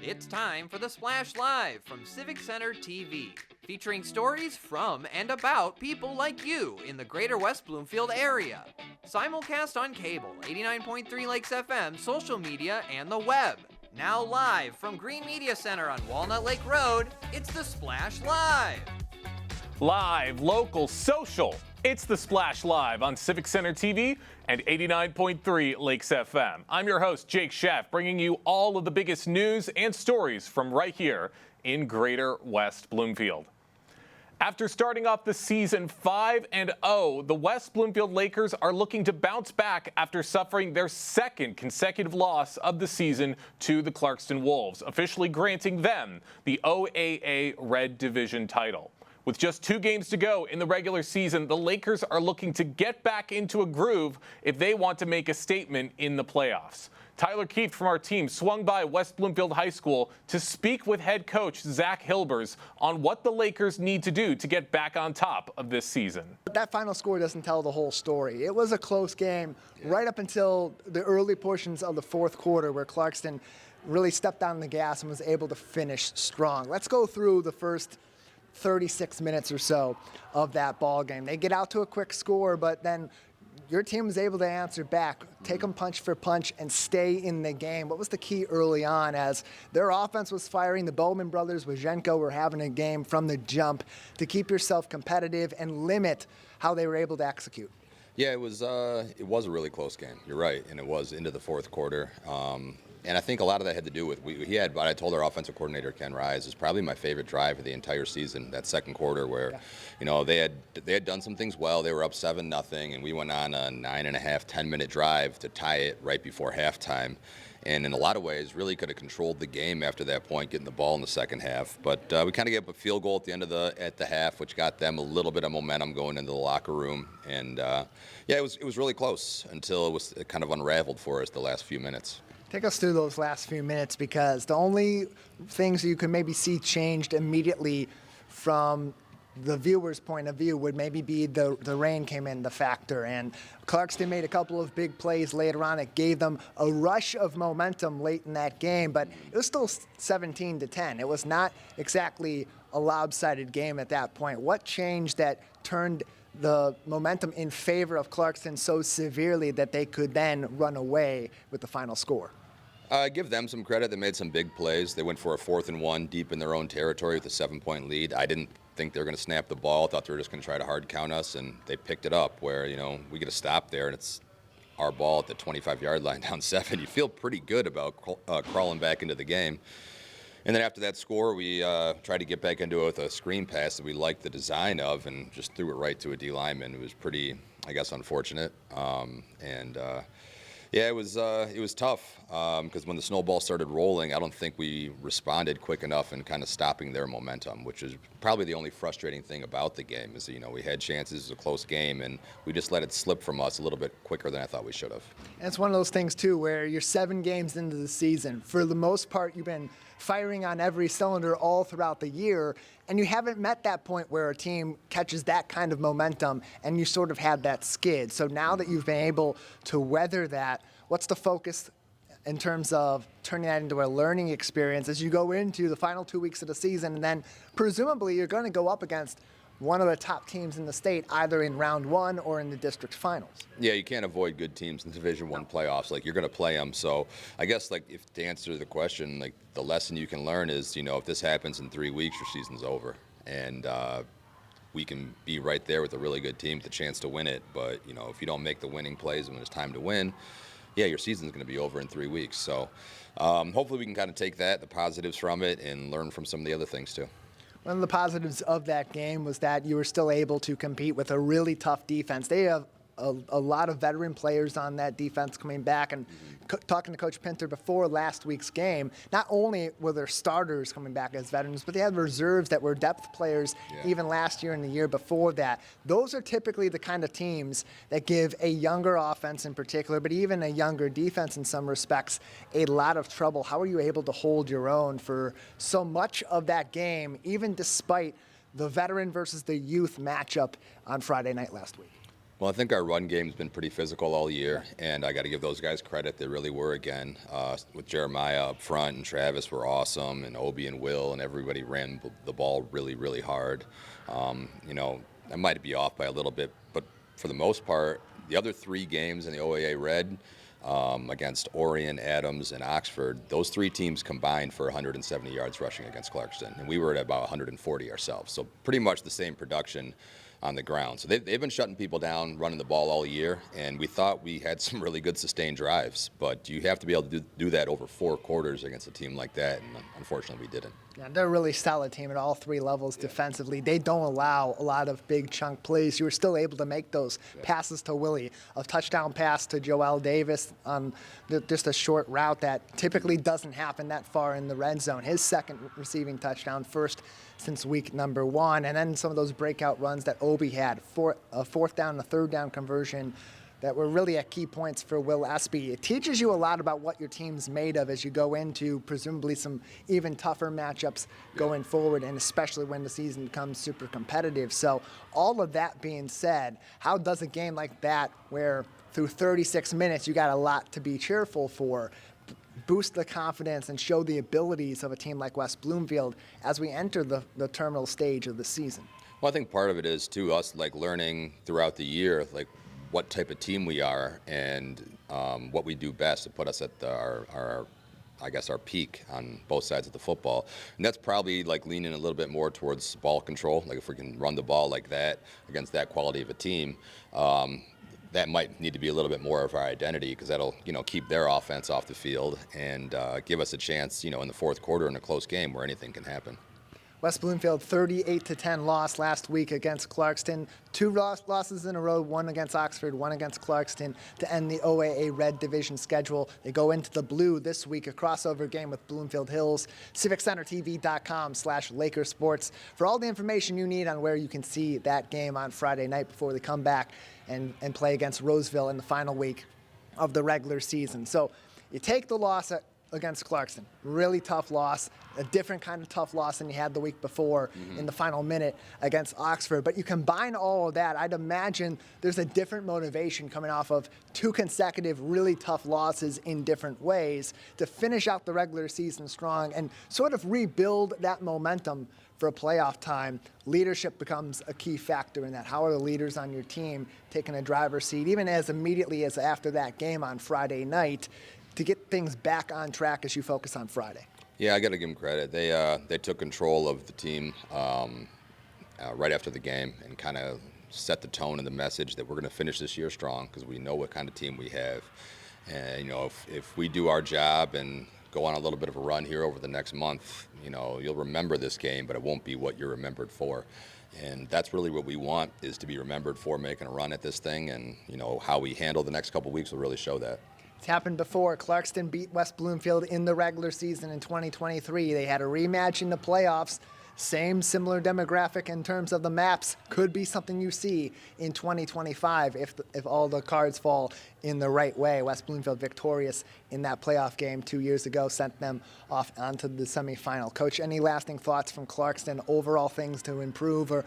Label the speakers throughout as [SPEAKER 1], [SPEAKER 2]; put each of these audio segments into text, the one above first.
[SPEAKER 1] It's time for the Splash Live from Civic Center TV, featuring stories from and about people like you in the greater West Bloomfield area. Simulcast on cable, 89.3 Lakes FM, social media, and the web. Now live from Green Media Center on Walnut Lake Road, it's the Splash Live.
[SPEAKER 2] Live, local, social. It's the Splash Live on Civic Center TV and 89.3 Lakes FM. I'm your host, Jake Sheff, bringing you all of the biggest news and stories from right here in Greater West Bloomfield. After starting off the season 5-0, the West Bloomfield Lakers are looking to bounce back after suffering their second consecutive loss of the season to the Clarkston Wolves, officially granting them the OAA Red Division title. With just 2 games to go in the regular season, the Lakers are looking to get back into a groove if they want to make a statement in the playoffs. Tyler Keefe from our team swung by West Bloomfield High School to speak with head coach Zach Hilbers on what the Lakers need to do to get back on top of this season.
[SPEAKER 3] That final score doesn't tell the whole story. It was a close game right up until the early portions of the fourth quarter where Clarkston really stepped on the gas and was able to finish strong. Let's go through the first 36 minutes or so of that ball game. They get out to a quick score, but then your team was able to answer back, take them punch for punch, and stay in the game. What was the key early on as their offense was firing? The Bowman brothers with Zhenko were having a game from the jump to keep yourself competitive and limit how they were able to execute.
[SPEAKER 4] Yeah, it was a really close game. You're right, and it was into the fourth quarter. And I think a lot of that had to do with what I told our offensive coordinator Ken Rise is probably my favorite drive of the entire season. That second quarter where, they had done some things well. They were up 7-0, and we went on a 9.5, 10-minute drive to tie it right before halftime. And in a lot of ways, really could have controlled the game after that point, getting the ball in the second half. But we kind of gave up a field goal at the end of at the half, which got them a little bit of momentum going into the locker room. And it was really close until it kind of unraveled for us the last few minutes.
[SPEAKER 3] Take us through those last few minutes, because the only things you could maybe see changed immediately from the viewer's point of view would maybe be the rain came in the factor. And Clarkston made a couple of big plays later on. It gave them a rush of momentum late in that game, but it was still 17-10. It was not exactly a lopsided game at that point. What changed that turned the momentum in favor of Clarkston so severely that they could then run away with the final score?
[SPEAKER 4] I give them some credit. They made some big plays. They went for a 4th and 1 deep in their own territory with a 7-point lead. I didn't think they were going to snap the ball. I thought they were just going to try to hard count us, and they picked it up where, we get a stop there, and it's our ball at the 25-yard line down 7. You feel pretty good about crawling back into the game. And then after that score, we tried to get back into it with a screen pass that we liked the design of and just threw it right to a D lineman. It was pretty, unfortunate. It was tough because when the snowball started rolling, I don't think we responded quick enough in kind of stopping their momentum, which is probably the only frustrating thing about the game is, we had chances, it was a close game, and we just let it slip from us a little bit quicker than I thought we should have.
[SPEAKER 3] And it's one of those things, too, where you're 7 games into the season. For the most part, you've been firing on every cylinder all throughout the year, and you haven't met that point where a team catches that kind of momentum and you sort of had that skid. So now that you've been able to weather that, what's the focus in terms of turning that into a learning experience as you go into the final 2 weeks of the season, and then presumably you're going to go up against one of the top teams in the state, either in round 1 or in the district finals?
[SPEAKER 4] Yeah, you can't avoid good teams in Division I playoffs. You're going to play them. So I guess, if to answer the question, the lesson you can learn is, if this happens in 3 weeks, your season's over. And we can be right there with a really good team with a chance to win it. But, if you don't make the winning plays when it's time to win, your season's going to be over in 3 weeks. So hopefully we can kind of take the positives from it, and learn from some of the other things, too.
[SPEAKER 3] One of the positives of that game was that you were still able to compete with a really tough defense. They have a lot of veteran players on that defense coming back. And talking to Coach Pinter before last week's game, not only were their starters coming back as veterans, but they had reserves that were depth players even last year and the year before that. Those are typically the kind of teams that give a younger offense in particular, but even a younger defense in some respects, a lot of trouble. How are you able to hold your own for so much of that game, even despite the veteran versus the youth matchup on Friday night last week?
[SPEAKER 4] Well, I think our run game's been pretty physical all year, and I got to give those guys credit. They really were again. With Jeremiah up front and Travis were awesome, and Obi and Will and everybody ran the ball really, really hard. I might be off by a little bit, but for the most part, the other 3 games in the OAA Red against Orion, Adams, and Oxford, those 3 teams combined for 170 yards rushing against Clarkston, and we were at about 140 ourselves. So pretty much the same production on the ground. So they've been shutting people down, running the ball all year, and we thought we had some really good sustained drives, but you have to be able to do that over 4 quarters against a team like that, and unfortunately we didn't.
[SPEAKER 3] Yeah, they're a really solid team at all 3 levels defensively. They don't allow a lot of big chunk plays. You were still able to make those passes to Willie, a touchdown pass to Joel Davis on just a short route that typically doesn't happen that far in the red zone. His second receiving touchdown, first since week number 1, and then some of those breakout runs that Obi had, a 4th down and a 3rd down conversion that were really at key points for Will Espy. It teaches you a lot about what your team's made of as you go into presumably some even tougher matchups going forward, and especially when the season becomes super competitive. So all of that being said, how does a game like that, where through 36 minutes you got a lot to be cheerful for, boost the confidence and show the abilities of a team like West Bloomfield as we enter the terminal stage of the season?
[SPEAKER 4] Well, I think part of it is, too, us learning throughout the year, what type of team we are and what we do best to put us at our peak on both sides of the football. And that's probably leaning a little bit more towards ball control. If we can run the ball like that against that quality of a team, that might need to be a little bit more of our identity, because that'll keep their offense off the field and give us a chance in the 4th quarter in a close game where anything can happen.
[SPEAKER 3] West Bloomfield 38-10 loss last week against Clarkston. 2 losses in a row, 1 against Oxford, 1 against Clarkston to end the OAA Red Division schedule. They go into the blue this week, a crossover game with Bloomfield Hills. CivicCenterTV.com/LakersSports for all the information you need on where you can see that game on Friday night before they come back and play against Roseville in the final week of the regular season. So you take the loss against Clarkston. Really tough loss, a different kind of tough loss than you had the week before in the final minute against Oxford. But you combine all of that, I'd imagine there's a different motivation coming off of 2 consecutive really tough losses in different ways to finish out the regular season strong and sort of rebuild that momentum for a playoff time. Leadership becomes a key factor in that. How are the leaders on your team taking a driver's seat, even as immediately as after that game on Friday night, to get things back on track as you focus on Friday?
[SPEAKER 4] Yeah, I got to give them credit. They took control of the team right after the game and kind of set the tone and the message that we're going to finish this year strong, because we know what kind of team we have. And if we do our job and go on a little bit of a run here over the next month, you'll remember this game, but it won't be what you're remembered for. And that's really what we want, is to be remembered for making a run at this thing. And how we handle the next couple of weeks will really show that.
[SPEAKER 3] It's happened before. Clarkston beat West Bloomfield in the regular season in 2023. They had a rematch in the playoffs. Similar demographic in terms of the maps. Could be something you see in 2025 if all the cards fall in the right way. West Bloomfield victorious in that playoff game 2 years ago, sent them off onto the semifinal. Coach, any lasting thoughts from Clarkston, overall things to improve or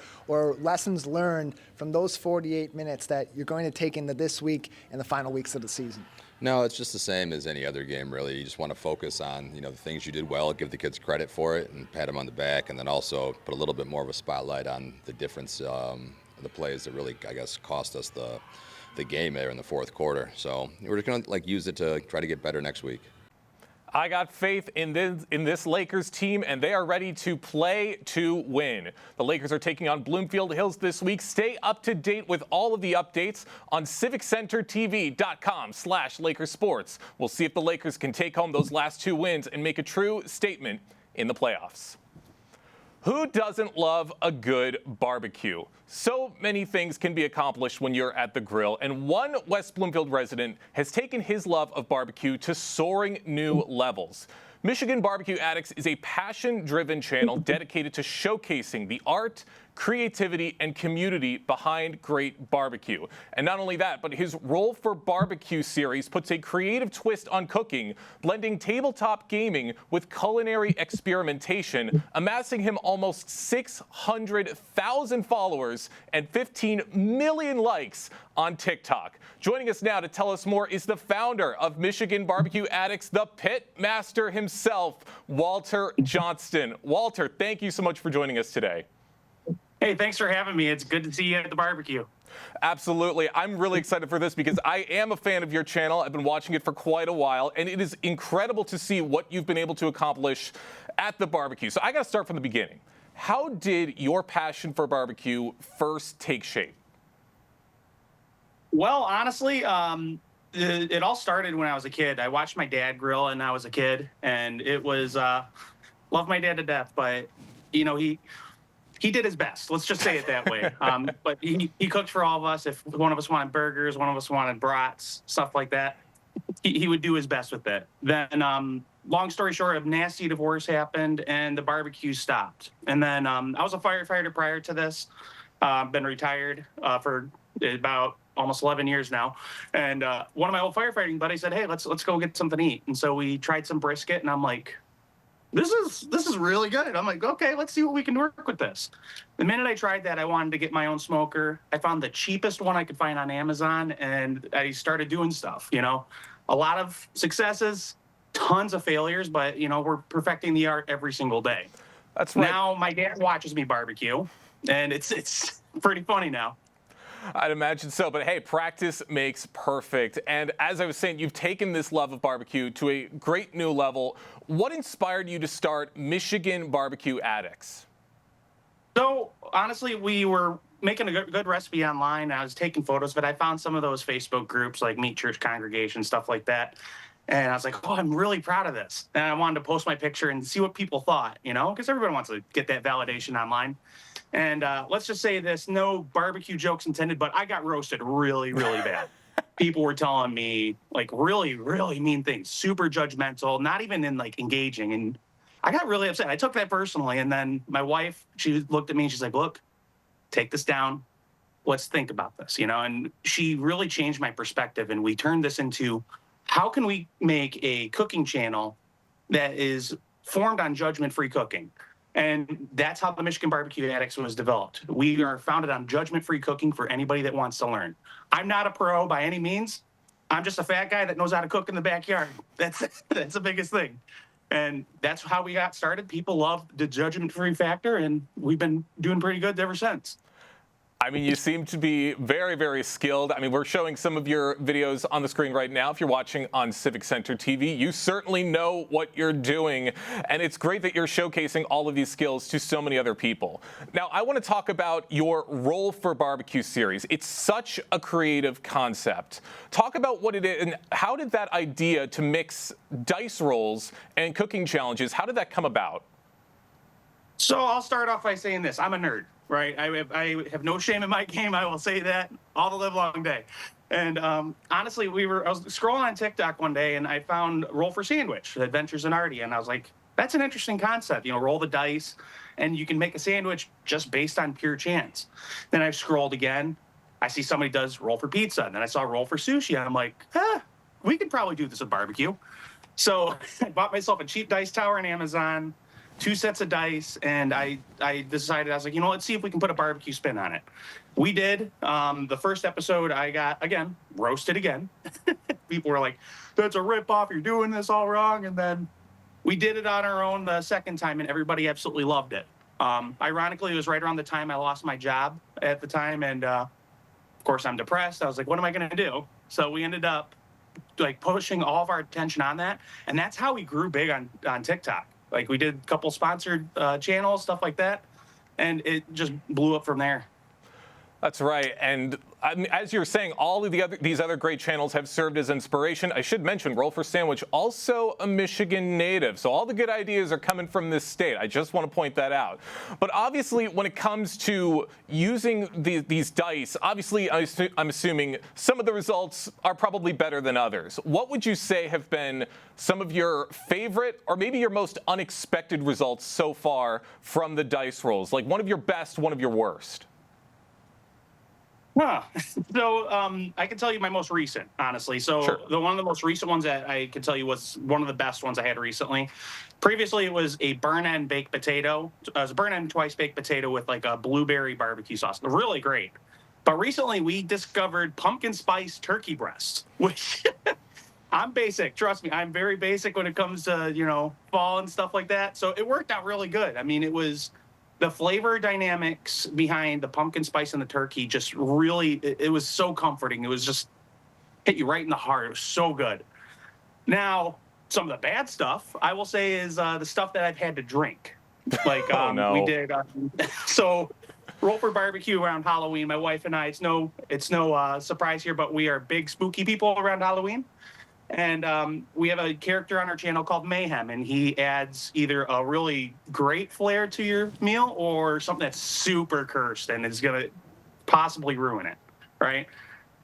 [SPEAKER 3] lessons learned from those 48 minutes that you're going to take into this week and the final weeks of the season?
[SPEAKER 4] No, it's just the same as any other game, really. You just want to focus on, the things you did well, give the kids credit for it, and pat them on the back, and then also put a little bit more of a spotlight on the difference, the plays that really, cost us the game there in the 4th quarter. So we're just going to use it to try to get better next week.
[SPEAKER 2] I got faith in this Lakers team, and they are ready to play to win. The Lakers are taking on Bloomfield Hills this week. Stay up to date with all of the updates on CivicCenterTV.com/LakersSports. We'll see if the Lakers can take home those last 2 wins and make a true statement in the playoffs. Who doesn't love a good barbecue? So many things can be accomplished when you're at the grill, and one West Bloomfield resident has taken his love of barbecue to soaring new levels. Michigan Barbecue Addicts is a passion-driven channel dedicated to showcasing the art, creativity, and community behind great barbecue. And not only that, but his Roll for Barbecue series puts a creative twist on cooking, blending tabletop gaming with culinary experimentation, amassing him almost 600,000 followers and 15 million likes on TikTok. Joining us now to tell us more is the founder of Michigan Barbecue Addicts, the pit master himself, Walter Johnston. Walter, thank you so much for joining us today.
[SPEAKER 5] Hey, thanks for having me. It's good to see you at the barbecue.
[SPEAKER 2] Absolutely. I'm really excited for this because I am a fan of your channel. I've been watching it for quite a while, and it is incredible to see what you've been able to accomplish at the barbecue. So I got to start from the beginning. How did your passion for barbecue first take shape?
[SPEAKER 5] Well, honestly, it all started when I was a kid. I watched my dad grill when I was a kid, and it was love my dad to death, but you know he did his best. Let's just say it that way. But he cooked for all of us. If one of us wanted burgers, one of us wanted brats, stuff like that, he would do his best with it. Then, long story short, a nasty divorce happened, and the barbecue stopped. And then I was a firefighter prior to this. Been retired for about almost 11 years now. And one of my old firefighting buddies said, "Hey, let's go get something to eat." And so we tried some brisket, and I'm like, this is really good. I'm like, okay, let's see what we can work with this. The minute I tried that, I wanted to get my own smoker. I found the cheapest one I could find on Amazon, and I started doing stuff. You know, a lot of successes, tons of failures, but you know, we're perfecting the art every single day.
[SPEAKER 2] That's right.
[SPEAKER 5] Now my dad watches me barbecue, and it's pretty funny now.
[SPEAKER 2] I'd imagine so, but hey, practice makes perfect. And as I was saying, you've taken this love of barbecue to a great new level. What inspired you to start Michigan Barbecue Addicts?
[SPEAKER 5] So honestly, we were making a good recipe online. I was taking photos of it. I found some of those Facebook groups like Meat Church Congregation, stuff like that. And I was like, oh, I'm really proud of this. And I wanted to post my picture and see what people thought, you know, because everybody wants to get that validation online. And let's just say this, no barbecue jokes intended, but I got roasted really, really bad. People were telling me like really, really mean things, super judgmental, not even in like engaging. And I got really upset. I took that personally. And then my wife, she looked at me and she's like, look, take this down. Let's think about this, you know, and she really changed my perspective. And we turned this into, how can we make a cooking channel that is formed on judgment-free cooking? And that's how the Michigan Barbecue Addicts was developed. We are founded on judgment-free cooking for anybody that wants to learn. I'm not a pro by any means. I'm just a fat guy that knows how to cook in the backyard. That's the biggest thing. And that's how we got started. People love the judgment-free factor, and we've been doing pretty good ever since.
[SPEAKER 2] I mean, you seem to be very, very skilled. I mean, we're showing some of your videos on the screen right now. If you're watching on Civic Center TV, you certainly know what you're doing. And it's great that you're showcasing all of these skills to so many other people. Now, I want to talk about your Roll for Barbecue series. It's such a creative concept. Talk about what it is and how did that idea to mix dice rolls and cooking challenges, how did that come about?
[SPEAKER 5] So I'll start off by saying this. I'm a nerd. Right. I have no shame in my game. I will say that all the live long day. And honestly, I was scrolling on TikTok one day and I found Roll for Sandwich, Adventures in Artie. And I was like, that's an interesting concept. You know, roll the dice and you can make a sandwich just based on pure chance. Then I scrolled again. I see somebody does Roll for Pizza. And then I saw Roll for Sushi. And I'm like, we could probably do this at barbecue. So I bought myself a cheap dice tower on Amazon, 2 sets of dice, and I decided, I was like, you know, let's see if we can put a barbecue spin on it. We did. The first episode, I got, again, roasted again. People were like, that's a ripoff, you're doing this all wrong. And then we did it on our own the second time, and everybody absolutely loved it. Ironically, it was right around the time I lost my job at the time, and of course, I'm depressed. I was like, what am I going to do? So we ended up like pushing all of our attention on that, and that's how we grew big on TikTok. Like we did a couple sponsored channels, stuff like that, and it just blew up from there.
[SPEAKER 2] That's right. And As you're saying, all of these other great channels have served as inspiration. I should mention, Roll for Sandwich, also a Michigan native. So all the good ideas are coming from this state. I just want to point that out. But obviously, when it comes to using these dice, obviously, I'm assuming some of the results are probably better than others. What would you say have been some of your favorite or maybe your most unexpected results so far from the dice rolls? Like one of your best, one of your worst?
[SPEAKER 5] Huh. So I can tell you my most recent, honestly. So
[SPEAKER 2] Sure.
[SPEAKER 5] one of the most recent ones that I can tell you was one of the best ones I had recently. Previously, it was a burn-end baked potato. It was a burn-end twice baked potato with like a blueberry barbecue sauce. Really great. But recently, we discovered pumpkin spice turkey breast, which I'm basic. Trust me, I'm very basic when it comes to, fall and stuff like that. So it worked out really good. I mean, it was the flavor dynamics behind the pumpkin spice and the turkey just really, it was so comforting. It was just hit you right in the heart. It was so good. Now, some of the bad stuff, I will say, is the stuff that I've had to drink. Like
[SPEAKER 2] no.
[SPEAKER 5] we did. So Roll for Barbecue around Halloween, my wife and I, it's no surprise here, but we are big spooky people around Halloween. And we have a character on our channel called Mayhem, and he adds either a really great flair to your meal or something that's super cursed and is going to possibly ruin it, right?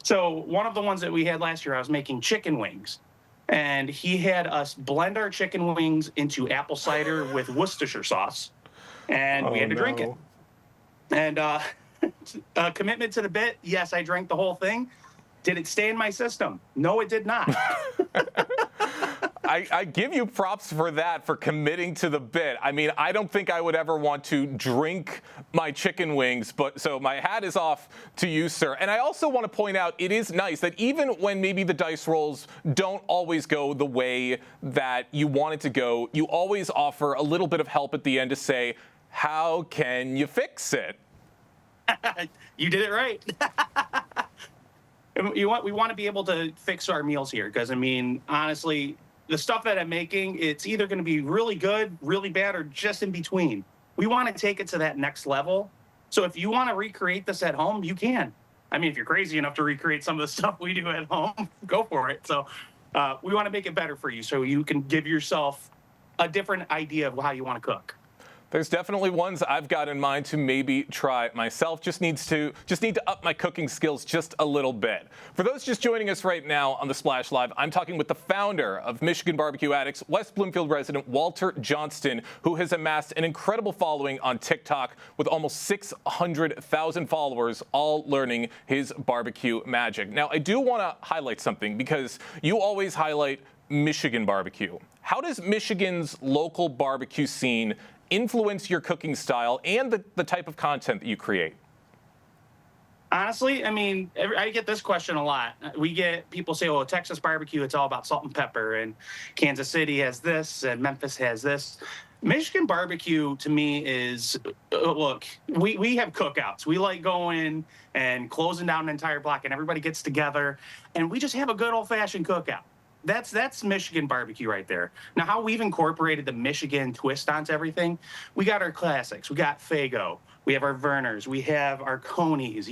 [SPEAKER 5] So one of the ones that we had last year, I was making chicken wings, and he had us blend our chicken wings into apple cider with Worcestershire sauce, and we had to drink it. And commitment to the bit, yes, I drank the whole thing. Did it stay in my system? No, it did not.
[SPEAKER 2] I give you props for that, for committing to the bit. I mean, I don't think I would ever want to drink my chicken wings, but so my hat is off to you, sir. And I also want to point out, it is nice that even when maybe the dice rolls don't always go the way that you want it to go, you always offer a little bit of help at the end to say, how can you fix it?
[SPEAKER 5] You did it right. We want to be able to fix our meals here because, I mean, honestly, the stuff that I'm making, it's either going to be really good, really bad, or just in between. We want to take it to that next level. So if you want to recreate this at home, you can. I mean, if you're crazy enough to recreate some of the stuff we do at home, go for it. So we want to make it better for you so you can give yourself a different idea of how you want to cook.
[SPEAKER 2] There's definitely ones I've got in mind to maybe try myself. Just need to up my cooking skills just a little bit. For those just joining us right now on the Splash Live, I'm talking with the founder of Michigan Barbecue Addicts, West Bloomfield resident Walter Johnston, who has amassed an incredible following on TikTok with almost 600,000 followers, all learning his barbecue magic. Now, I do want to highlight something because you always highlight Michigan barbecue. How does Michigan's local barbecue scene influence your cooking style and the type of content that you create?
[SPEAKER 5] Honestly, I mean, I get this question a lot. We get people say, "Oh, Texas barbecue, it's all about salt and pepper, and Kansas City has this, and Memphis has this." Michigan barbecue, to me, is look. We have cookouts. We like going and closing down an entire block, and everybody gets together, and we just have a good old-fashioned cookout. That's Michigan barbecue right there. Now, how we've incorporated the Michigan twist onto everything, we got our classics. We got Faygo. We have our Vernors. We have our Conies,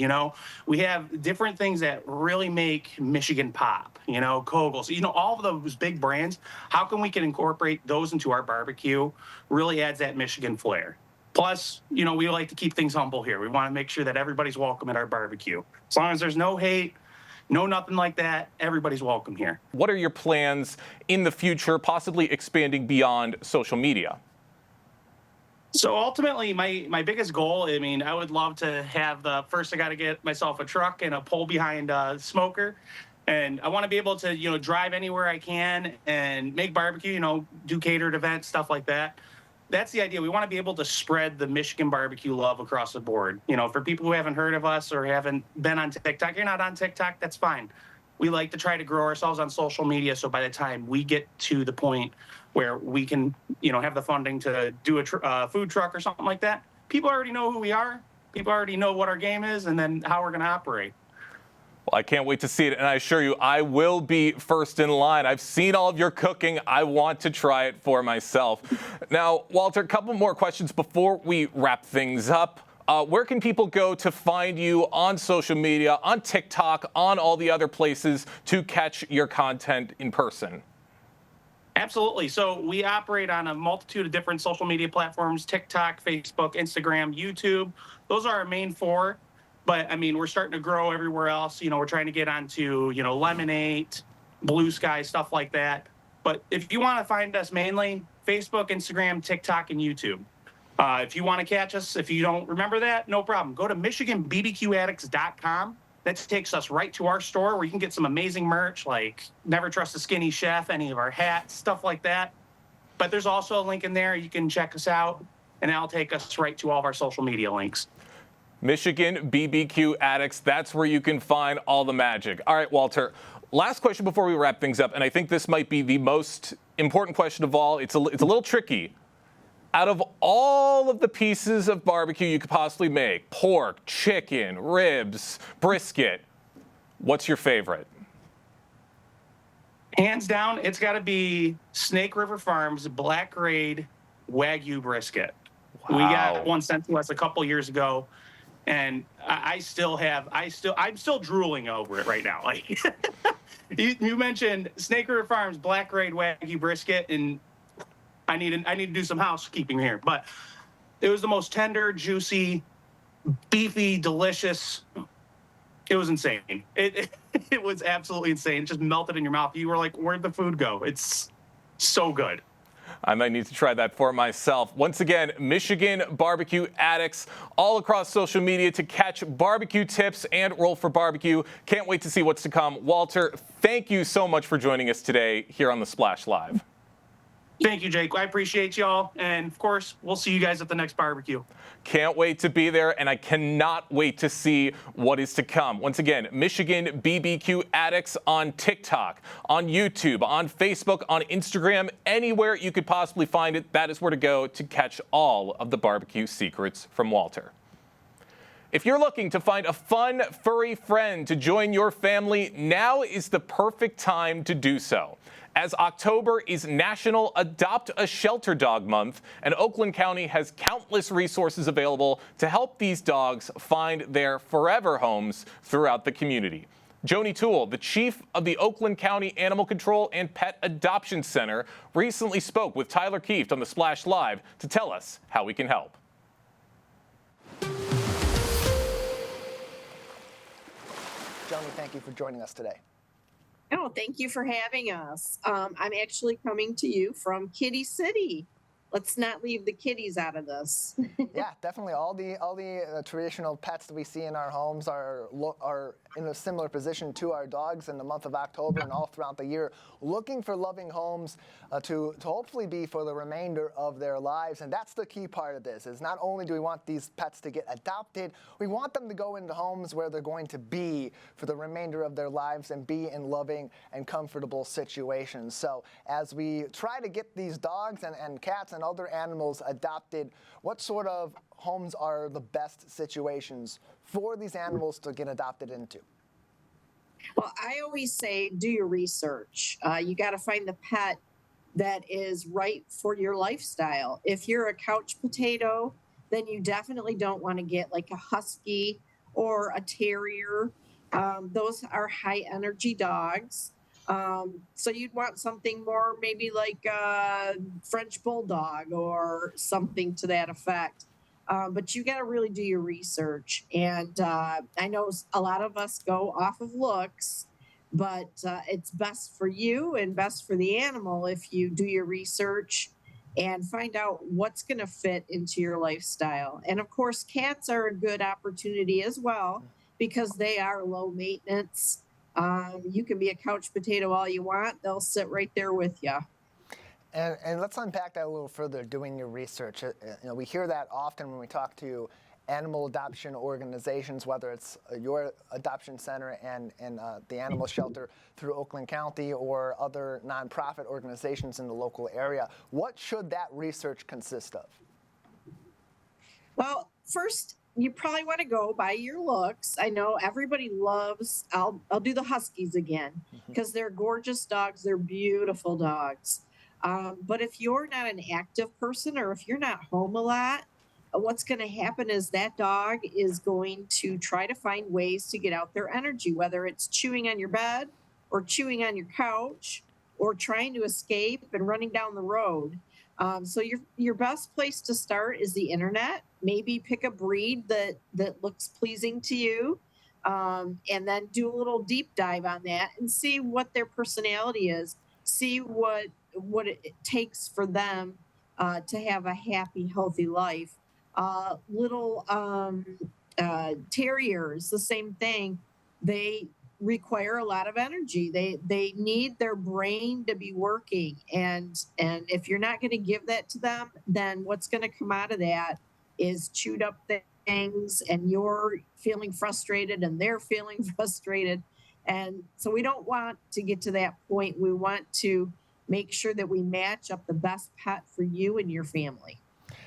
[SPEAKER 5] We have different things that really make Michigan pop, Kogels, all of those big brands. How can we incorporate those into our barbecue? Really adds that Michigan flair. Plus, we like to keep things humble here. We want to make sure that everybody's welcome at our barbecue. As long as there's no hate, no, nothing like that. Everybody's welcome here.
[SPEAKER 2] What are your plans in the future, possibly expanding beyond social media?
[SPEAKER 5] So ultimately, my biggest goal, I mean, I would love to have first I got to get myself a truck and a pole behind smoker. And I want to be able to, drive anywhere I can and make barbecue, do catered events, stuff like that. That's the idea. We want to be able to spread the Michigan barbecue love across the board. For people who haven't heard of us or haven't been on TikTok, you're not on TikTok, that's fine. We like to try to grow ourselves on social media. So by the time we get to the point where we can, have the funding to do a food truck or something like that, people already know who we are. People already know what our game is and then how we're going to operate.
[SPEAKER 2] Well, I can't wait to see it, and I assure you, I will be first in line. I've seen all of your cooking. I want to try it for myself. Now, Walter, a couple more questions before we wrap things up. Where can people go to find you on social media, on TikTok, on all the other places to catch your content in person?
[SPEAKER 5] Absolutely. So we operate on a multitude of different social media platforms: TikTok, Facebook, Instagram, YouTube. Those are our main four. But I mean, we're starting to grow everywhere else. We're trying to get onto, Lemonade, Blue Sky, stuff like that. But if you want to find us, mainly Facebook, Instagram, TikTok, and YouTube. If you want to catch us, if you don't remember that, no problem. Go to MichiganBBQAddicts.com. That takes us right to our store where you can get some amazing merch like Never Trust a Skinny Chef, any of our hats, stuff like that. But there's also a link in there. You can check us out, and that'll take us right to all of our social media links.
[SPEAKER 2] Michigan BBQ Addicts, that's where you can find all the magic. All right, Walter, last question before we wrap things up, and I think this might be the most important question of all. It's a little tricky. Out of all of the pieces of barbecue you could possibly make, pork, chicken, ribs, brisket, what's your favorite?
[SPEAKER 5] Hands down, it's got to be Snake River Farms Black Grade Wagyu brisket.
[SPEAKER 2] Wow.
[SPEAKER 5] We got one sent to us a couple years ago, and I'm still drooling over it right now. Like you mentioned Snake River Farms Black Grade Wagyu brisket, and I need to do some housekeeping here, but it was the most tender, juicy, beefy, delicious. It was insane. It was absolutely insane. It just melted in your mouth. You were like, where'd the food go? It's so good.
[SPEAKER 2] I might need to try that for myself. Once again, Michigan Barbecue Addicts, all across social media to catch barbecue tips and roll for barbecue. Can't wait to see what's to come. Walter, thank you so much for joining us today here on the Splash Live.
[SPEAKER 5] Thank you, Jake. I appreciate y'all. And of course, we'll see you guys at the next barbecue.
[SPEAKER 2] Can't wait to be there, and I cannot wait to see what is to come. Once again, Michigan BBQ Addicts on TikTok, on YouTube, on Facebook, on Instagram, anywhere you could possibly find it, that is where to go to catch all of the barbecue secrets from Walter. If you're looking to find a fun, furry friend to join your family, now is the perfect time to do so. As October is National Adopt a Shelter Dog Month, and Oakland County has countless resources available to help these dogs find their forever homes throughout the community. Joni Toole, the chief of the Oakland County Animal Control and Pet Adoption Center, recently spoke with Tyler Kieft on the Splash Live to tell us how we can help.
[SPEAKER 3] Joni, thank you for joining us today.
[SPEAKER 6] Oh, thank you for having us. I'm actually coming to you from Kitty City. Let's not leave the kitties out of this.
[SPEAKER 3] Yeah, definitely. All the traditional pets that we see in our homes are in a similar position to our dogs in the month of October and all throughout the year, looking for loving homes to hopefully be for the remainder of their lives. And that's the key part of this, is not only do we want these pets to get adopted, we want them to go into homes where they're going to be for the remainder of their lives and be in loving and comfortable situations. So as we try to get these dogs and cats and other animals adopted, what sort of homes are the best situations for these animals to get adopted into?
[SPEAKER 6] Well, I always say do your research. You got to find the pet that is right for your lifestyle. If you're a couch potato, then you definitely don't want to get like a husky or a terrier. Those are high energy dogs. So you'd want something more maybe like a French bulldog or something to that effect. But you got to really do your research. And I know a lot of us go off of looks, but it's best for you and best for the animal if you do your research and find out what's going to fit into your lifestyle. And of course, cats are a good opportunity as well because they are low maintenance. You can be a couch potato all you want. They'll sit right there with you.
[SPEAKER 3] And let's unpack that a little further, doing your research. We hear that often when we talk to animal adoption organizations, whether it's your adoption center and the animal shelter through Oakland County or other nonprofit organizations in the local area. What should that research consist of?
[SPEAKER 6] Well, first, you probably want to go by your looks. I know everybody loves, I'll do the Huskies again, because they're gorgeous dogs. They're beautiful dogs. But if you're not an active person or if you're not home a lot, what's going to happen is that dog is going to try to find ways to get out their energy, whether it's chewing on your bed or chewing on your couch or trying to escape and running down the road. So your best place to start is the internet. Maybe pick a breed that looks pleasing to you, and then do a little deep dive on that and see what their personality is. See what it takes for them to have a happy, healthy life. Little terriers, the same thing. They require a lot of energy. They need their brain to be working, and if you're not going to give that to them, then what's going to come out of that is chewed up things, and you're feeling frustrated and they're feeling frustrated. And so we don't want to get to that point. We want to make sure that we match up the best pet for you and your family.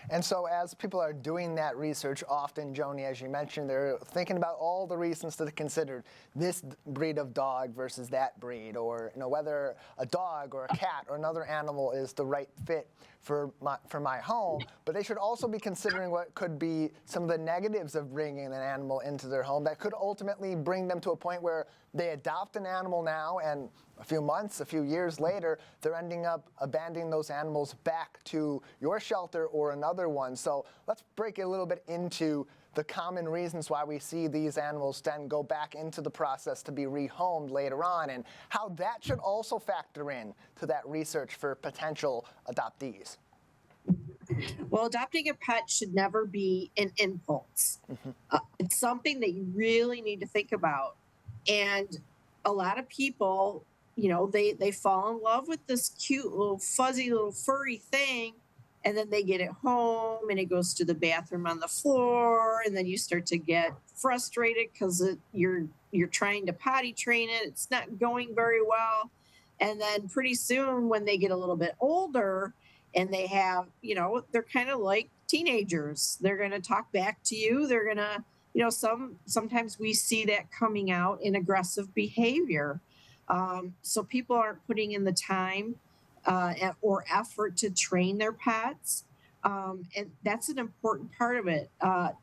[SPEAKER 3] And so as people are doing that research, often, Joni, as you mentioned, they're thinking about all the reasons to consider this breed of dog versus that breed, or whether a dog or a cat or another animal is the right fit for my home. But they should also be considering what could be some of the negatives of bringing an animal into their home that could ultimately bring them to a point where they adopt an animal now, and a few months, a few years later, they're ending up abandoning those animals back to your shelter or another one. So let's break it a little bit into the common reasons why we see these animals then go back into the process to be rehomed later on, and how that should also factor in to that research for potential adoptees.
[SPEAKER 6] Well, adopting a pet should never be an impulse. It's something that you really need to think about. And a lot of people, they fall in love with this cute little fuzzy little furry thing, and then they get it home and it goes to the bathroom on the floor, and then you start to get frustrated because you're trying to potty train it. It's not going very well. And then pretty soon when they get a little bit older and they have, they're kind of like teenagers. They're going to talk back to you. They're going to, sometimes we see that coming out in aggressive behavior. So people aren't putting in the time or effort to train their pets. And that's an important part of it.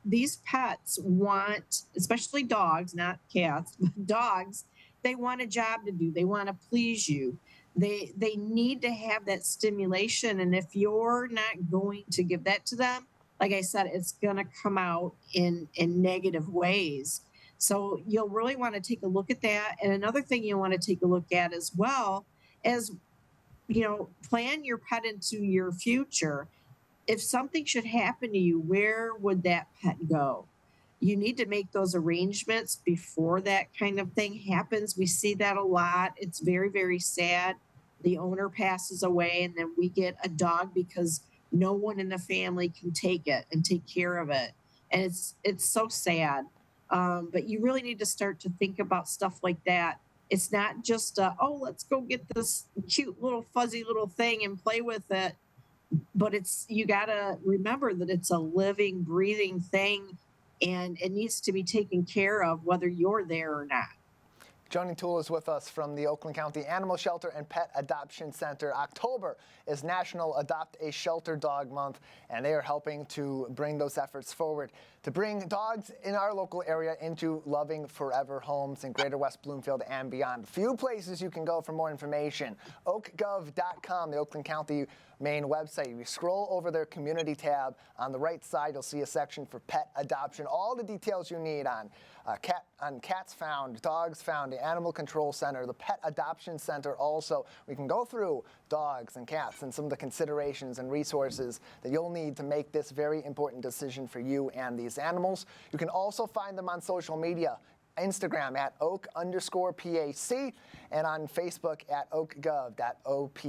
[SPEAKER 6] These pets want, especially dogs, not cats, but dogs, they want a job to do. They want to please you. They need to have that stimulation. And if you're not going to give that to them, like I said, it's going to come out in negative ways. So you'll really want to take a look at that. And another thing you want to take a look at as well is, plan your pet into your future. If something should happen to you, where would that pet go? You need to make those arrangements before that kind of thing happens. We see that a lot. It's very, very sad. The owner passes away, and then we get a dog because no one in the family can take it and take care of it. And it's so sad. But you really need to start to think about stuff like that. It's not just, let's go get this cute little fuzzy little thing and play with it. But you got to remember that it's a living, breathing thing, and it needs to be taken care of whether you're there or not.
[SPEAKER 3] Joni Toole is with us from the Oakland County Animal Shelter and Pet Adoption Center. October is National Adopt a Shelter Dog Month, and they are helping to bring those efforts forward to bring dogs in our local area into loving forever homes in Greater West Bloomfield and beyond. A few places you can go for more information. oakgov.com, the Oakland County main website. You scroll over their community tab. On the right side, you'll see a section for pet adoption. All the details you need on cats found, dogs found, the Animal Control Center, the Pet Adoption Center also. We can go through dogs and cats and some of the considerations and resources that you'll need to make this very important decision for you and these animals. You can also find them on social media. Instagram at oak_PAC and on Facebook at oakgov.op.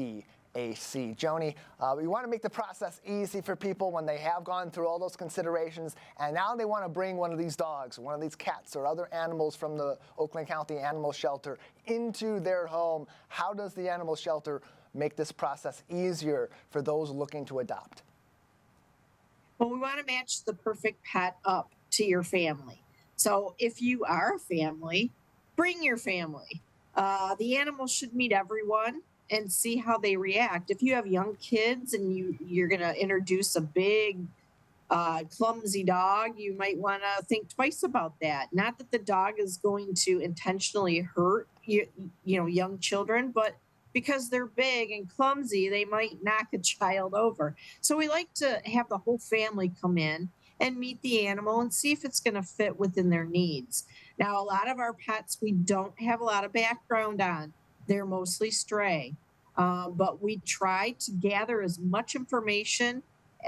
[SPEAKER 3] Joni, we want to make the process easy for people when they have gone through all those considerations, and now they want to bring one of these dogs, one of these cats, or other animals from the Oakland County Animal Shelter into their home. How does the animal shelter make this process easier for those looking to adopt?
[SPEAKER 6] Well, we want to match the perfect pet up to your family. So if you are a family, bring your family. The animal should meet everyone and see how they react. If you have young kids and you're going to introduce a big Clumsy dog, you might want to think twice about that. Not that the dog is going to intentionally hurt young children, but because they're big and clumsy, they might knock a child over. So we like to have the whole family come in and meet the animal and see if it's going to fit within their needs. Now, a lot of our pets we don't have a lot of background on. They're mostly stray. But we try to gather as much information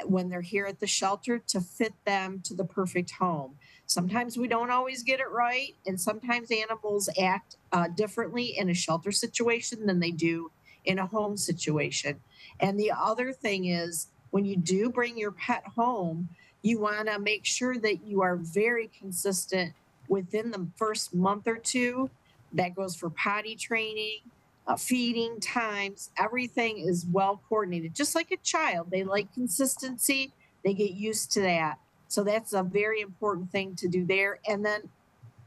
[SPEAKER 6] when they're here at the shelter to fit them to the perfect home. Sometimes we don't always get it right, and sometimes animals act differently in a shelter situation than they do in a home situation. And the other thing is, when you do bring your pet home, you want to make sure that you are very consistent within the first month or two. That goes for potty training, feeding times, everything is well coordinated. Just like a child, they like consistency, they get used to that. So that's a very important thing to do there. And then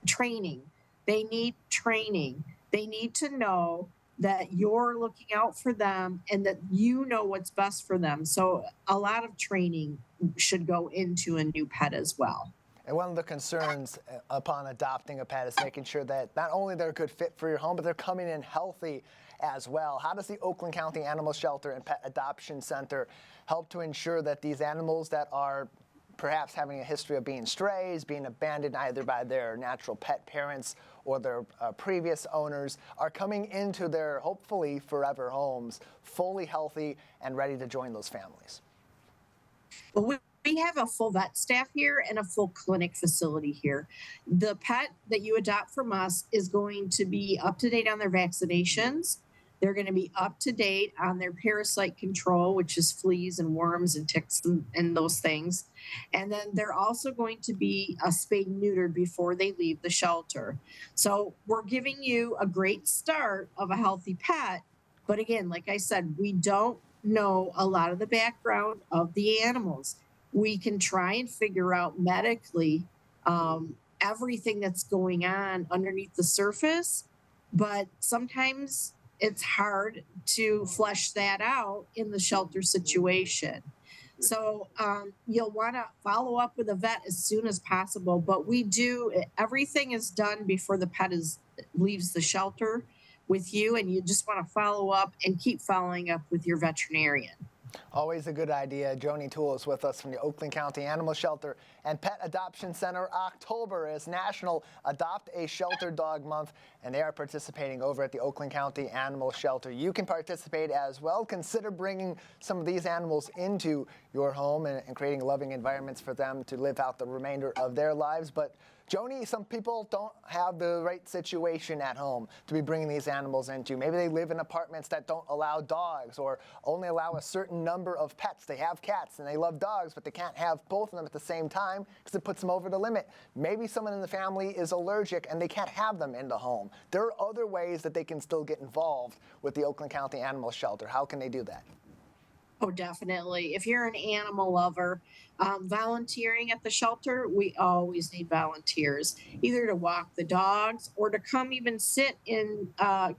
[SPEAKER 6] training. They need training. They need to know that you're looking out for them and that you know what's best for them. So a lot of training should go into a new pet as well.
[SPEAKER 3] And one of the concerns upon adopting a pet is making sure that not only they're a good fit for your home, but they're coming in healthy as well. How does the Oakland County Animal Shelter and Pet Adoption Center help to ensure that these animals that are perhaps having a history of being strays, being abandoned either by their natural pet parents or their previous owners, are coming into their hopefully forever homes fully healthy and ready to join those families?
[SPEAKER 6] Well, we have a full vet staff here and a full clinic facility here. The pet that you adopt from us is going to be up to date on their vaccinations. They're going to be up to date on their parasite control, which is fleas and worms and ticks and those things. And then they're also going to be spayed and neutered before they leave the shelter. So we're giving you a great start of a healthy pet. But again, like I said, we don't know a lot of the background of the animals. We can try and figure out medically everything that's going on underneath the surface, but sometimes it's hard to flesh that out in the shelter situation. So you'll want to follow up with a vet as soon as possible, but everything is done before the pet leaves the shelter with you, and you just want to follow up and keep following up with your veterinarian.
[SPEAKER 3] Always a good idea. Joni Toole is with us from the Oakland County Animal Shelter and Pet Adoption Center. October is National Adopt a Shelter Dog Month, and they are participating over at the Oakland County Animal Shelter. You can participate as well. Consider bringing some of these animals into your home and creating loving environments for them to live out the remainder of their lives. But Joni, some people don't have the right situation at home to be bringing these animals into. Maybe they live in apartments that don't allow dogs or only allow a certain number of pets. They have cats and they love dogs, but they can't have both of them at the same time because it puts them over the limit. Maybe someone in the family is allergic and they can't have them in the home. There are other ways that they can still get involved with the Oakland County Animal Shelter. How can they do that?
[SPEAKER 6] Oh, definitely. If you're an animal lover, volunteering at the shelter, we always need volunteers, either to walk the dogs or to come even sit in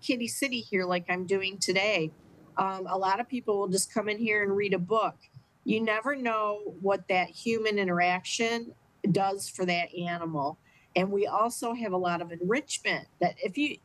[SPEAKER 6] Kitty City here like I'm doing today. A lot of people will just come in here and read a book. You never know what that human interaction does for that animal. And we also have a lot of enrichment that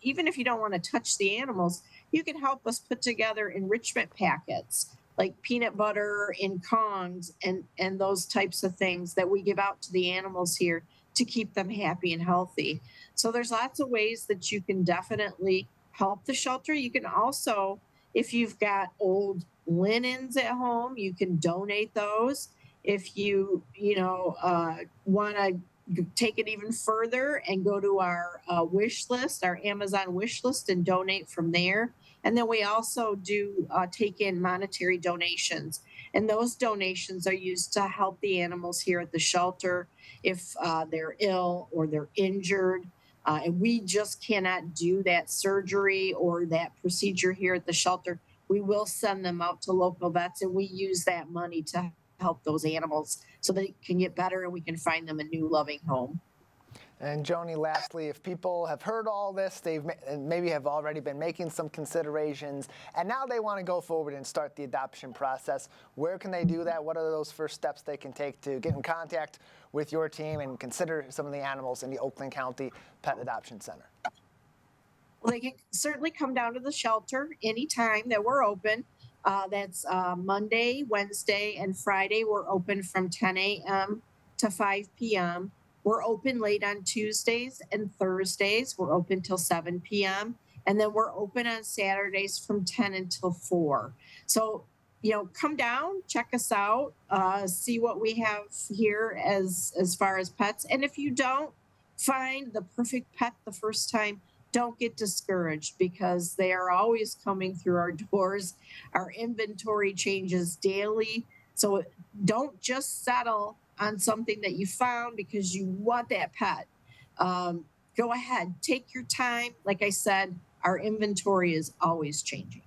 [SPEAKER 6] even if you don't want to touch the animals, you can help us put together enrichment packets like peanut butter and Kongs and those types of things that we give out to the animals here to keep them happy and healthy. So there's lots of ways that you can definitely help the shelter. You can also, if you've got old linens at home, you can donate those. If you want to take it even further and go to our wish list, our Amazon wish list, and donate from there. And then we also do take in monetary donations. And those donations are used to help the animals here at the shelter if they're ill or they're injured. And we just cannot do that surgery or that procedure here at the shelter. We will send them out to local vets, and we use that money to help those animals so they can get better and we can find them a new loving home.
[SPEAKER 3] And Joni, lastly, if people have heard all this, maybe have already been making some considerations, and now they want to go forward and start the adoption process, where can they do that? What are those first steps they can take to get in contact with your team and consider some of the animals in the Oakland County Pet Adoption Center?
[SPEAKER 6] Well, they can certainly come down to the shelter anytime that we're open. That's Monday, Wednesday, and Friday. We're open from 10 a.m. to 5 p.m. We're open late on Tuesdays and Thursdays. We're open till 7 p.m. And then we're open on Saturdays from 10 until 4. So, come down, check us out, see what we have here as far as pets. And if you don't find the perfect pet the first time, don't get discouraged, because they are always coming through our doors. Our inventory changes daily. So don't just settle on something that you found because you want that pet. Go ahead, take your time. Like I said, our inventory is always changing.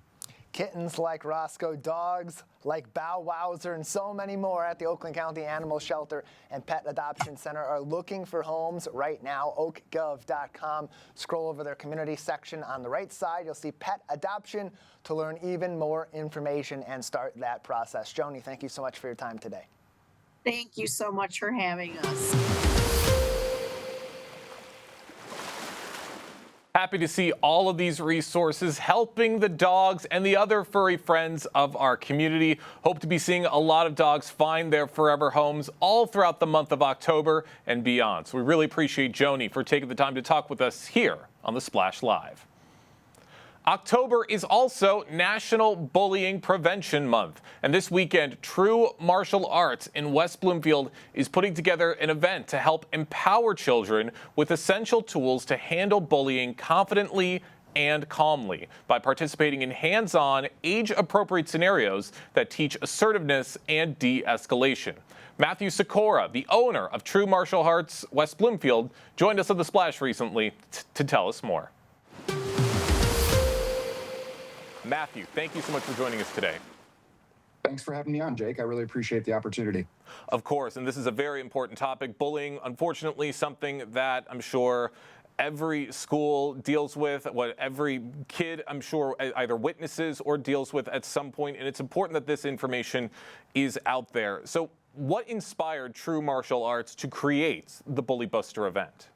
[SPEAKER 3] Kittens like Roscoe, dogs like Bow Wowzer, and so many more at the Oakland County Animal Shelter and Pet Adoption Center are looking for homes right now. oakgov.com. Scroll over their community section on the right side. You'll see pet adoption to learn even more information and start that process. Joni, thank you so much for your time today.
[SPEAKER 6] Thank you so much for having us.
[SPEAKER 2] Happy to see all of these resources helping the dogs and the other furry friends of our community. Hope to be seeing a lot of dogs find their forever homes all throughout the month of October and beyond. So we really appreciate Joni for taking the time to talk with us here on the Splash Live. October is also National Bullying Prevention Month, and this weekend, True Martial Arts in West Bloomfield is putting together an event to help empower children with essential tools to handle bullying confidently and calmly by participating in hands-on, age-appropriate scenarios that teach assertiveness and de-escalation. Matthew Sikora, the owner of True Martial Arts West Bloomfield, joined us on The Splash recently to tell us more. Matthew, thank you so much for joining us today.
[SPEAKER 7] Thanks for having me on, Jake. I really appreciate the opportunity.
[SPEAKER 2] Of course, and this is a very important topic. Bullying, unfortunately, something that I'm sure every school deals with, what every kid, I'm sure, either witnesses or deals with at some point, and it's important that this information is out there. So what inspired True Martial Arts to create the Bully Buster event?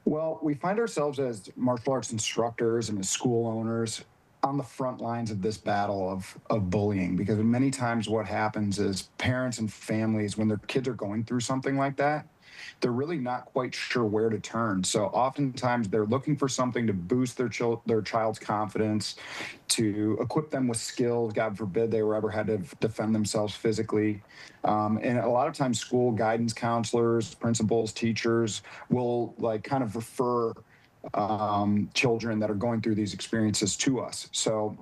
[SPEAKER 7] Well, we find ourselves as martial arts instructors and as school owners on the front lines of this battle of bullying, because many times what happens is parents and families, when their kids are going through something like that, they're really not quite sure where to turn. So oftentimes they're looking for something to boost their child's confidence, to equip them with skills. God forbid they were ever had to defend themselves physically. And a lot of times school guidance counselors, principals, teachers will kind of refer children that are going through these experiences to us. So,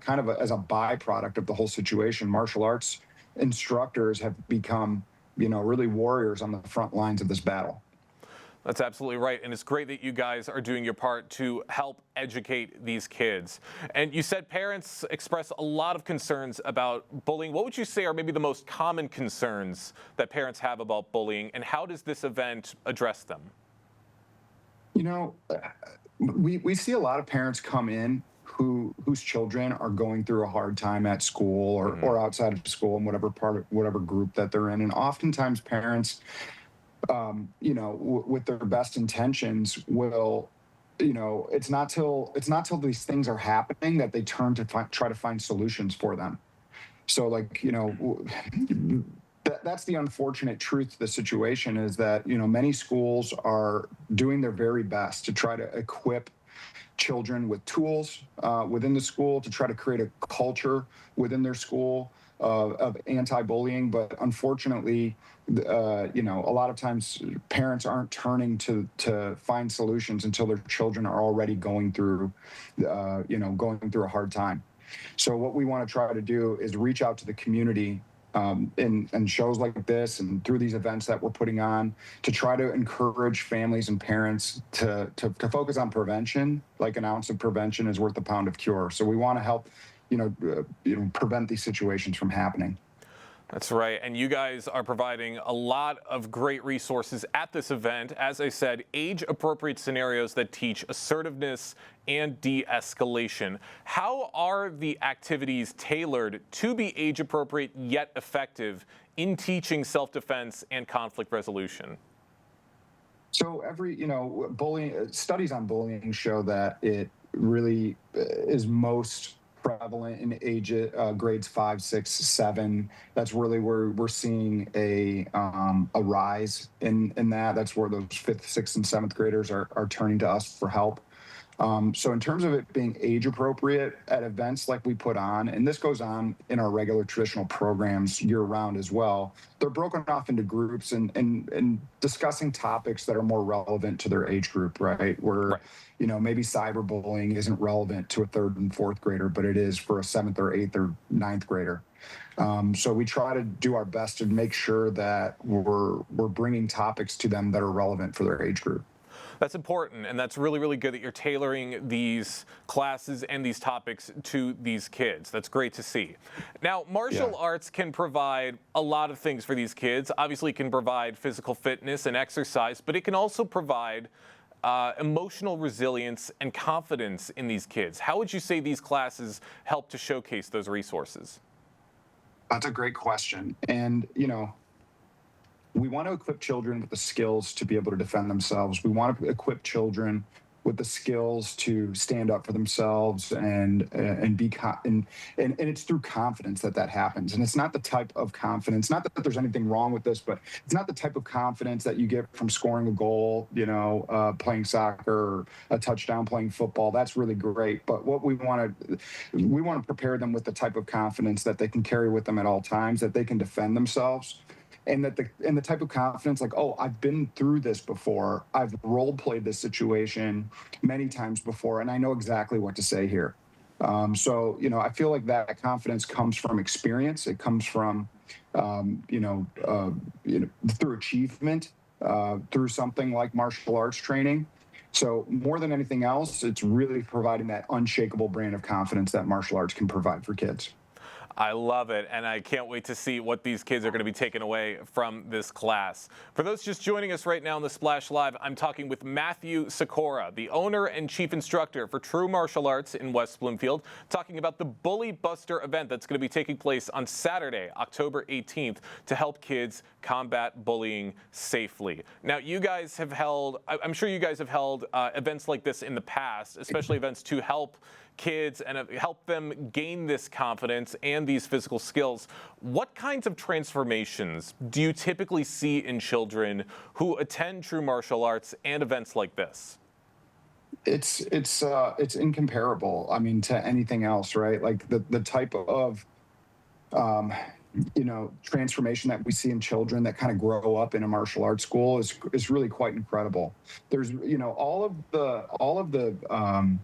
[SPEAKER 7] kind of as a byproduct of the whole situation, martial arts instructors have become really warriors on the front lines of this battle.
[SPEAKER 2] That's absolutely right. And it's great that you guys are doing your part to help educate these kids. And you said parents express a lot of concerns about bullying. What would you say are maybe the most common concerns that parents have about bullying, and how does this event address them?
[SPEAKER 7] We see a lot of parents come in whose children are going through a hard time at school or outside of school in whatever group that they're in. And oftentimes parents, with their best intentions will, it's not till these things are happening that they turn to try to find solutions for them. So that's the unfortunate truth of the situation, is that, many schools are doing their very best to try to equip children with tools within the school, to try to create a culture within their school of anti-bullying. But unfortunately, a lot of times parents aren't turning to find solutions until their children are already going through a hard time. So what we want to try to do is reach out to the community in shows like this and through these events that we're putting on, to try to encourage families and parents to focus on prevention. Like an ounce of prevention is worth a pound of cure. So we want to help, prevent these situations from happening.
[SPEAKER 2] That's right. And you guys are providing a lot of great resources at this event. As I said, age-appropriate scenarios that teach assertiveness and de-escalation. How are the activities tailored to be age-appropriate yet effective in teaching self-defense and conflict resolution?
[SPEAKER 7] So bullying studies on bullying show that it really is most prevalent in grades 5, 6, 7. That's really where we're seeing a rise in that. That's where those 5th, 6th, and 7th graders are turning to us for help. So in terms of it being age appropriate at events like we put on, and this goes on in our regular traditional programs year round as well, they're broken off into groups and discussing topics that are more relevant to their age group, right? Where, maybe cyberbullying isn't relevant to a 3rd and 4th grader, but it is for a 7th or 8th or 9th grader. So we try to do our best to make sure that we're bringing topics to them that are relevant for their age group.
[SPEAKER 2] That's important, and that's really, really good that you're tailoring these classes and these topics to these kids. That's great to see. Now, martial arts can provide a lot of things for these kids. Obviously, it can provide physical fitness and exercise, but it can also provide emotional resilience and confidence in these kids. How would you say these classes help to showcase those resources?
[SPEAKER 7] That's a great question. And, we want to equip children with the skills to be able to defend themselves. We want to equip children with the skills to stand up for themselves and it's through confidence that happens. And it's not the type of confidence, not that there's anything wrong with this, but it's not the type of confidence that you get from scoring a goal, playing soccer or a touchdown, playing football. That's really great. But what we want to prepare them with the type of confidence that they can carry with them at all times, that they can defend themselves. And the type of confidence, like, oh, I've been through this before. I've role played this situation many times before, and I know exactly what to say here. So I feel like that confidence comes from experience. It comes from, through achievement, through something like martial arts training. So more than anything else, it's really providing that unshakable brand of confidence that martial arts can provide for kids.
[SPEAKER 2] I love it, and I can't wait to see what these kids are going to be taking away from this class. For those just joining us right now on the Splash Live, I'm talking with Matthew Sikora, the owner and chief instructor for True Martial Arts in West Bloomfield, talking about the Bully Buster event that's going to be taking place on Saturday, October 18th, to help kids combat bullying safely. Now, you guys have I'm sure you guys have held events like this in the past, especially events to help kids and help them gain this confidence and these physical skills. What kinds of transformations do you typically see in children who attend True Martial Arts and events like this?
[SPEAKER 7] It's incomparable. I mean, to anything else, right? Like the type of transformation that we see in children that kind of grow up in a martial arts school is really quite incredible. There's all of the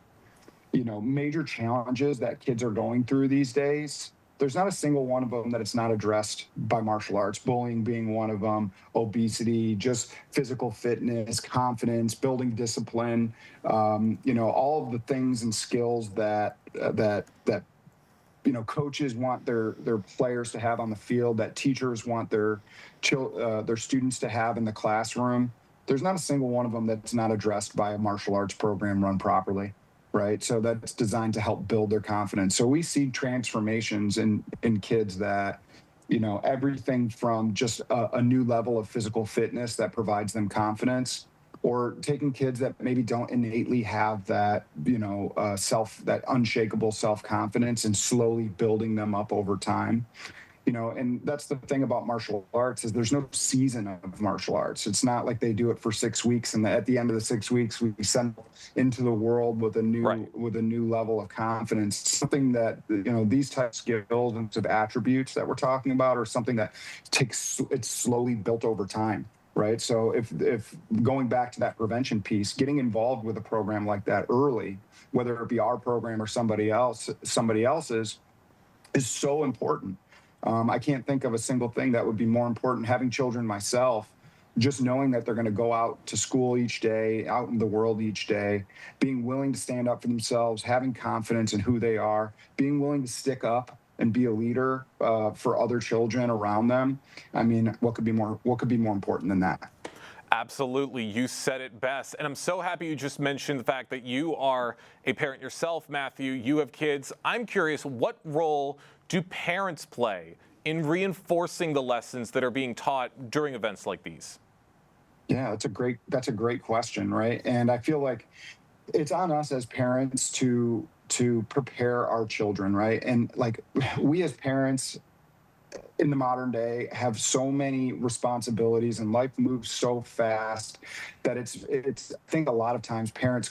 [SPEAKER 7] major challenges that kids are going through these days. There's not a single one of them that it's not addressed by martial arts, bullying being one of them, obesity, just physical fitness, confidence, building discipline, all of the things and skills that coaches want their players to have on the field, that teachers want their students to have in the classroom. There's not a single one of them that's not addressed by a martial arts program run properly. Right. So that's designed to help build their confidence. So we see transformations in kids that, everything from just a new level of physical fitness that provides them confidence, or taking kids that maybe don't innately have that, that unshakable self-confidence and slowly building them up over time. And that's the thing about martial arts is there's no season of martial arts. It's not like they do it for 6 weeks and at the end of the 6 weeks we send into the world with a new level of confidence. Something that these types of skills and of attributes that we're talking about are something that it's slowly built over time. Right. So if going back to that prevention piece, getting involved with a program like that early, whether it be our program or somebody else's, is so important. I can't think of a single thing that would be more important. Having children myself, just knowing that they're going to go out to school each day, out in the world each day, being willing to stand up for themselves, having confidence in who they are, being willing to stick up and be a leader for other children around them. I mean, what could be more important than that?
[SPEAKER 2] Absolutely. You said it best. And I'm so happy you just mentioned the fact that you are a parent yourself, Matthew. You have kids. I'm curious, what role do parents play in reinforcing the lessons that are being taught during events like these?
[SPEAKER 7] Yeah, that's a great question, right? And I feel like it's on us as parents to prepare our children, right? And like we as parents in the modern day have so many responsibilities and life moves so fast that it's I think a lot of times parents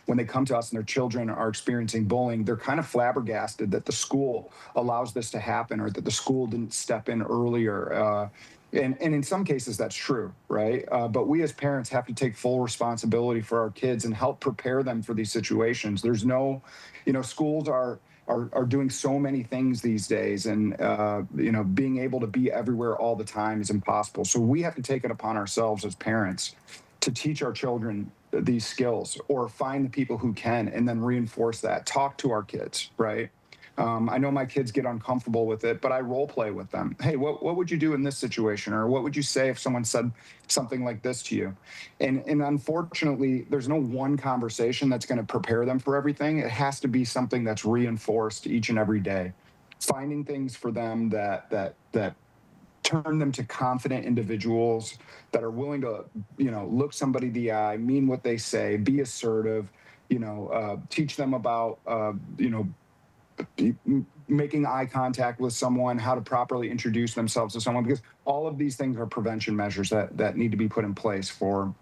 [SPEAKER 7] when they come to us and their children are experiencing bullying, they're kind of flabbergasted that the school allows this to happen or that the school didn't step in earlier. And in some cases that's true, right? But we as parents have to take full responsibility for our kids and help prepare them for these situations. There's no, schools are doing so many things these days, and being able to be everywhere all the time is impossible. So we have to take it upon ourselves as parents to teach our children these skills, or find the people who can and then reinforce that. Talk to our kids, right? I know my kids get uncomfortable with it, but I role play with them. Hey, what would you do in this situation? Or what would you say if someone said something like this to you? And unfortunately, there's no one conversation that's going to prepare them for everything. It has to be something that's reinforced each and every day. Finding things for them that turn them to confident individuals that are willing to, look somebody in the eye, mean what they say, be assertive, teach them about, making eye contact with someone, how to properly introduce themselves to someone, because all of these things are prevention measures that need to be put in place for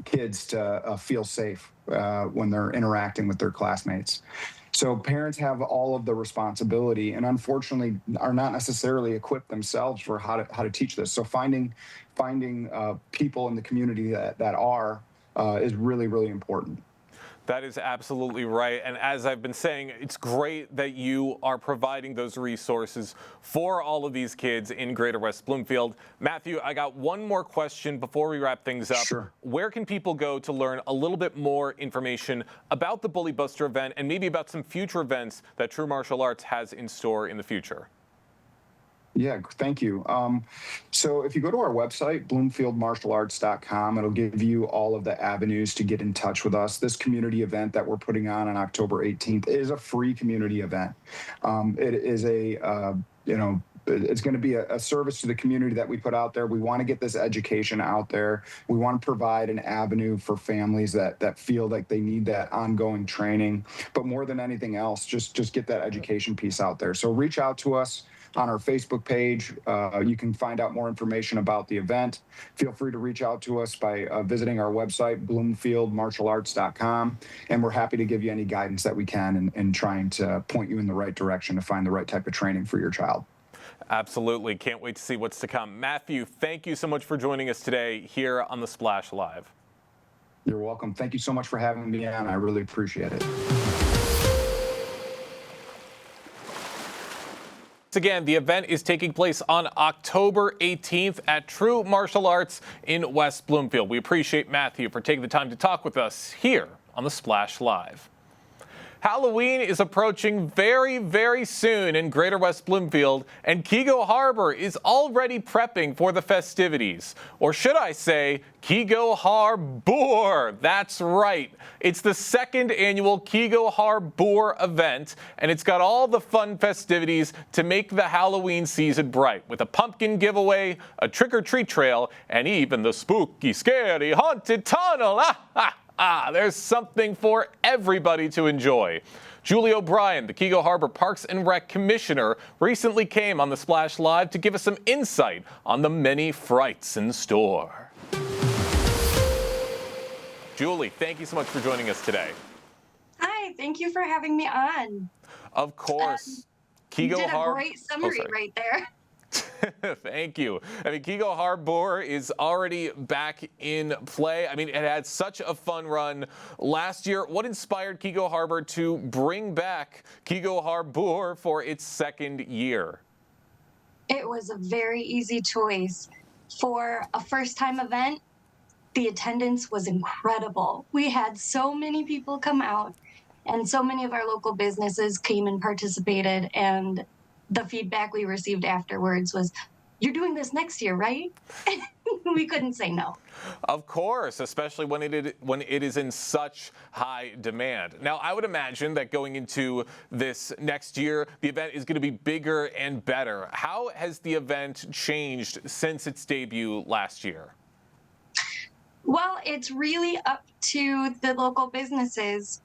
[SPEAKER 7] kids to feel safe when they're interacting with their classmates. So parents have all of the responsibility, and unfortunately are not necessarily equipped themselves for how to teach this. So finding people in the community that are is really, really important.
[SPEAKER 2] That is absolutely right. And as I've been saying, it's great that you are providing those resources for all of these kids in Greater West Bloomfield. Matthew, I got one more question before we wrap things up.
[SPEAKER 7] Sure.
[SPEAKER 2] Where can people go to learn a little bit more information about the Bully Buster event and maybe about some future events that True Martial Arts has in store in the future?
[SPEAKER 7] Yeah, thank you. So if you go to our website, bloomfieldmartialarts.com, it'll give you all of the avenues to get in touch with us. This community event that we're putting on October 18th is a free community event. It is it's going to be a service to the community that we put out there. We want to get this education out there. We want to provide an avenue for families that feel like they need that ongoing training. But more than anything else, just get that education piece out there. So reach out to us on our Facebook page. You can find out more information about the event. Feel free to reach out to us by visiting our website, bloomfieldmartialarts.com, and we're happy to give you any guidance that we can in trying to point you in the right direction to find the right type of training for your child.
[SPEAKER 2] Absolutely. Can't wait to see what's to come. Matthew, thank you so much for joining us today here on The Splash Live.
[SPEAKER 7] You're welcome. Thank you so much for having me on. I really appreciate it.
[SPEAKER 2] Again, the event is taking place on October 18th at True Martial Arts in West Bloomfield. We appreciate Matthew for taking the time to talk with us here on The Splash Live. Halloween is approaching very, very soon in Greater West Bloomfield, and Kego Harbor is already prepping for the festivities. Or should I say, Kego Harbor. That's right. It's the second annual Kego Harbor event, and it's got all the fun festivities to make the Halloween season bright, with a pumpkin giveaway, a trick-or-treat trail, and even the spooky, scary, haunted tunnel. There's something for everybody to enjoy. Julie O'Brien, the Kego Harbor Parks and Rec Commissioner, recently came on The Splash Live to give us some insight on the many frights in store. Julie, thank you so much for joining us today.
[SPEAKER 8] Hi, thank you for having me on.
[SPEAKER 2] Of course.
[SPEAKER 8] You did a great summary right there.
[SPEAKER 2] Thank you. I mean, Kego Harbor is already back in play. I mean, it had such a fun run last year. What inspired Kego Harbor to bring back Kego Harbor for its second year?
[SPEAKER 8] It was a very easy choice. For a first-time event, the attendance was incredible. We had so many people come out, and so many of our local businesses came and participated, and the feedback we received afterwards was, "You're doing this next year, right?" We couldn't say no.
[SPEAKER 2] Of course, especially when it is in such high demand. Now, I would imagine that going into this next year, the event is going to be bigger and better. How has the event changed since its debut last year?
[SPEAKER 8] Well, it's really up to the local businesses.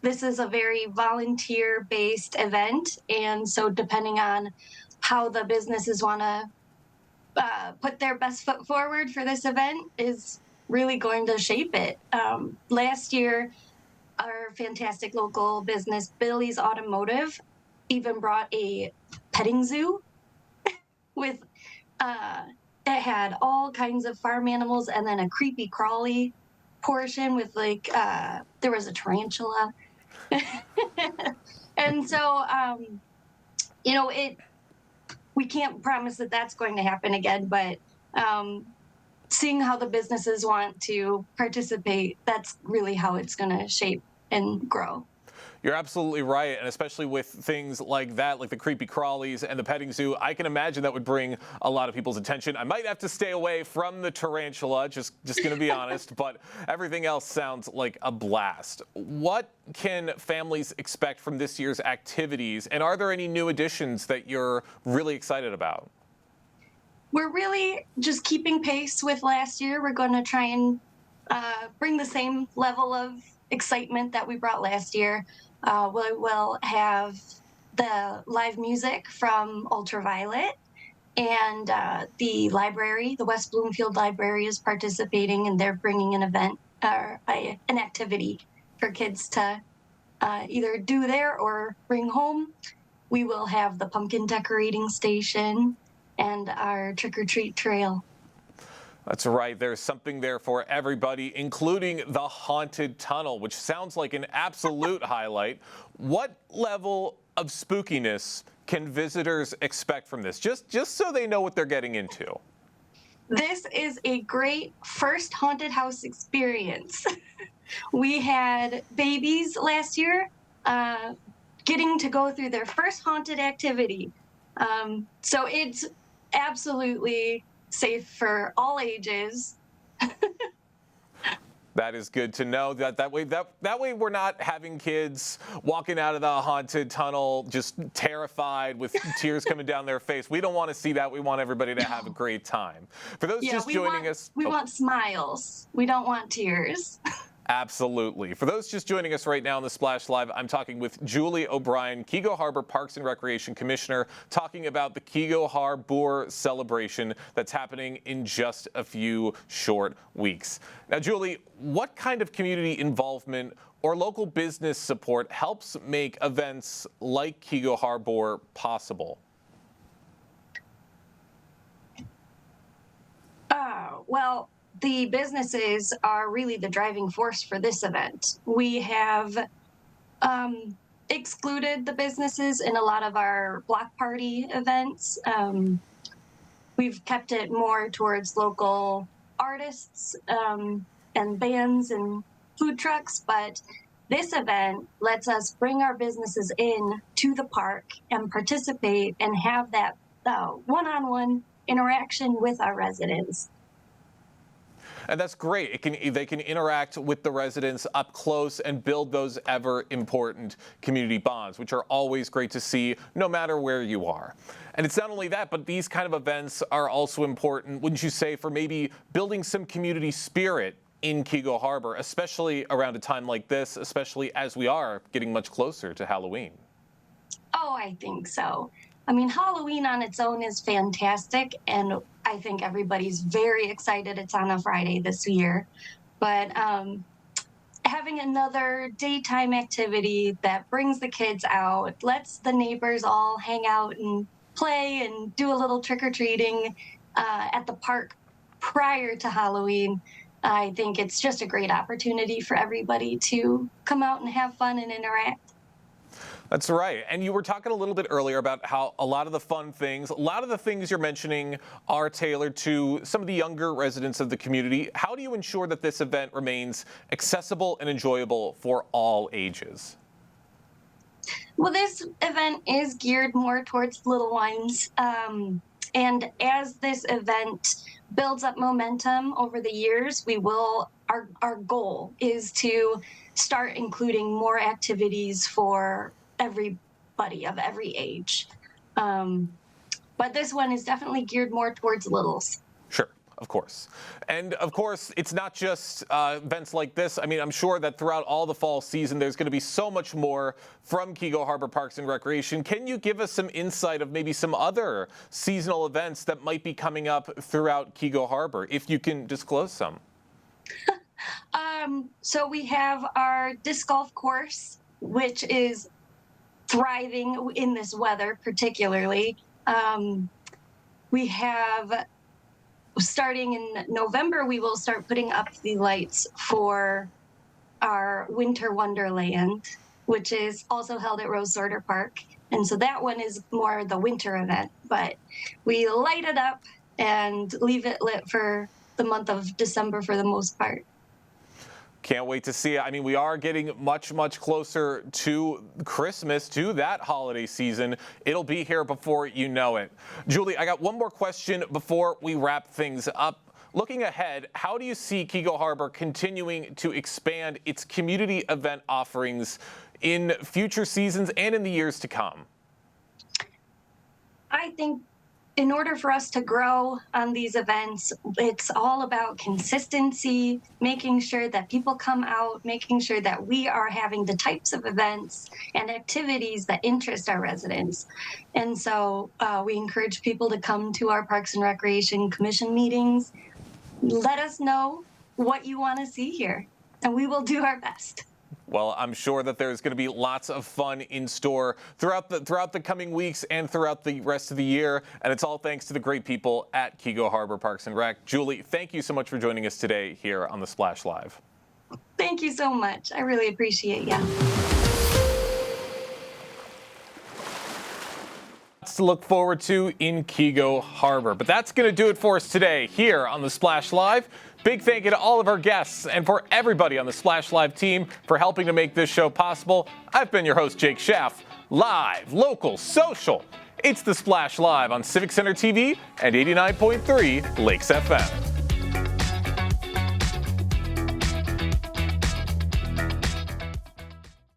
[SPEAKER 8] This is a very volunteer-based event, and so depending on how the businesses want to put their best foot forward for this event is really going to shape it. Last year, our fantastic local business, Billy's Automotive, even brought a petting zoo with it had all kinds of farm animals and then a creepy crawly portion with there was a tarantula. And so, we can't promise that that's going to happen again, but seeing how the businesses want to participate, that's really how it's going to shape and grow.
[SPEAKER 2] You're absolutely right, and especially with things like that, like the creepy crawlies and the petting zoo, I can imagine that would bring a lot of people's attention. I might have to stay away from the tarantula, just going to be honest, but everything else sounds like a blast. What can families expect from this year's activities, and are there any new additions that you're really excited about?
[SPEAKER 8] We're really just keeping pace with last year. We're going to try and bring the same level of excitement that we brought last year. We will have the live music from Ultraviolet, and the library, the West Bloomfield Library, is participating, and they're bringing an event or an activity for kids to either do there or bring home. We will have the pumpkin decorating station and our trick-or-treat trail.
[SPEAKER 2] That's right. There's something there for everybody, including the haunted tunnel, which sounds like an absolute highlight. What level of spookiness can visitors expect from this? Just so they know what they're getting into.
[SPEAKER 8] This is a great first haunted house experience. We had babies last year getting to go through their first haunted activity. So it's absolutely safe for all ages.
[SPEAKER 2] That is good to know. That way we're not having kids walking out of the haunted tunnel just terrified with tears coming down their face. We don't want to see that. We want everybody to have a great time. For those just joining us,
[SPEAKER 8] we want smiles. We don't want tears.
[SPEAKER 2] Absolutely. For those just joining us right now on the Splash Live, I'm talking with Julie O'Brien, Keego Harbor Parks and Recreation Commissioner, talking about the Keego Harbor celebration that's happening in just a few short weeks. Now, Julie, what kind of community involvement or local business support helps make events like Keego Harbor possible?
[SPEAKER 8] Well, the businesses are really the driving force for this event. We have excluded the businesses in a lot of our block party events. We've kept it more towards local artists and bands and food trucks, but this event lets us bring our businesses in to the park and participate and have that one-on-one interaction with our residents.
[SPEAKER 2] And that's great. They can interact with the residents up close and build those ever important community bonds, which are always great to see no matter where you are. And it's not only that, but these kind of events are also important, wouldn't you say, for maybe building some community spirit in Keego Harbor, especially around a time like this, especially as we are getting much closer to Halloween?
[SPEAKER 8] Oh, I think so. I mean, Halloween on its own is fantastic, and I think everybody's very excited it's on a Friday this year. But having another daytime activity that brings the kids out, lets the neighbors all hang out and play and do a little trick-or-treating at the park prior to Halloween, I think it's just a great opportunity for everybody to come out and have fun and interact.
[SPEAKER 2] That's right. And you were talking a little bit earlier about how a lot of the fun things, a lot of the things you're mentioning are tailored to some of the younger residents of the community. How do you ensure that this event remains accessible and enjoyable for all ages?
[SPEAKER 8] Well, this event is geared more towards little ones. And as this event builds up momentum over the years, our goal is to start including more activities for everybody of every age. But this one is definitely geared more towards littles.
[SPEAKER 2] Sure, of course. And of course, it's not just events like this. I mean, I'm sure that throughout all the fall season, there's going to be so much more from Keego Harbor Parks and Recreation. Can you give us some insight of maybe some other seasonal events that might be coming up throughout Keego Harbor, if you can disclose some?
[SPEAKER 8] So we have our disc golf course, which is thriving in this weather, particularly. We have, starting in November, we will start putting up the lights for our Winter Wonderland, which is also held at Rose Sorter Park. And so that one is more the winter event, but we light it up and leave it lit for the month of December for the most part.
[SPEAKER 2] Can't wait to see it. I mean, we are getting much, much closer to Christmas, to that holiday season. It'll be here before you know it. Julie, I got one more question before we wrap things up. Looking ahead, how do you see Keego Harbor continuing to expand its community event offerings in future seasons and in the years to come?
[SPEAKER 8] I think in order for us to grow on these events, it's all about consistency, making sure that people come out, making sure that we are having the types of events and activities that interest our residents. And so we encourage people to come to our Parks and Recreation Commission meetings. Let us know what you want to see here, and we will do our best.
[SPEAKER 2] Well, I'm sure that there's going to be lots of fun in store throughout the coming weeks and throughout the rest of the year. And it's all thanks to the great people at Keego Harbor Parks and Rec. Julie, thank you so much for joining us today here on the Splash Live.
[SPEAKER 8] Thank you so much. I really appreciate you.
[SPEAKER 2] Lots to look forward to in Keego Harbor. But that's going to do it for us today here on the Splash Live. Big thank you to all of our guests and for everybody on the Splash Live team for helping to make this show possible. I've been your host, Jake Schaff. Live, local, social. It's the Splash Live on Civic Center TV and 89.3 Lakes FM.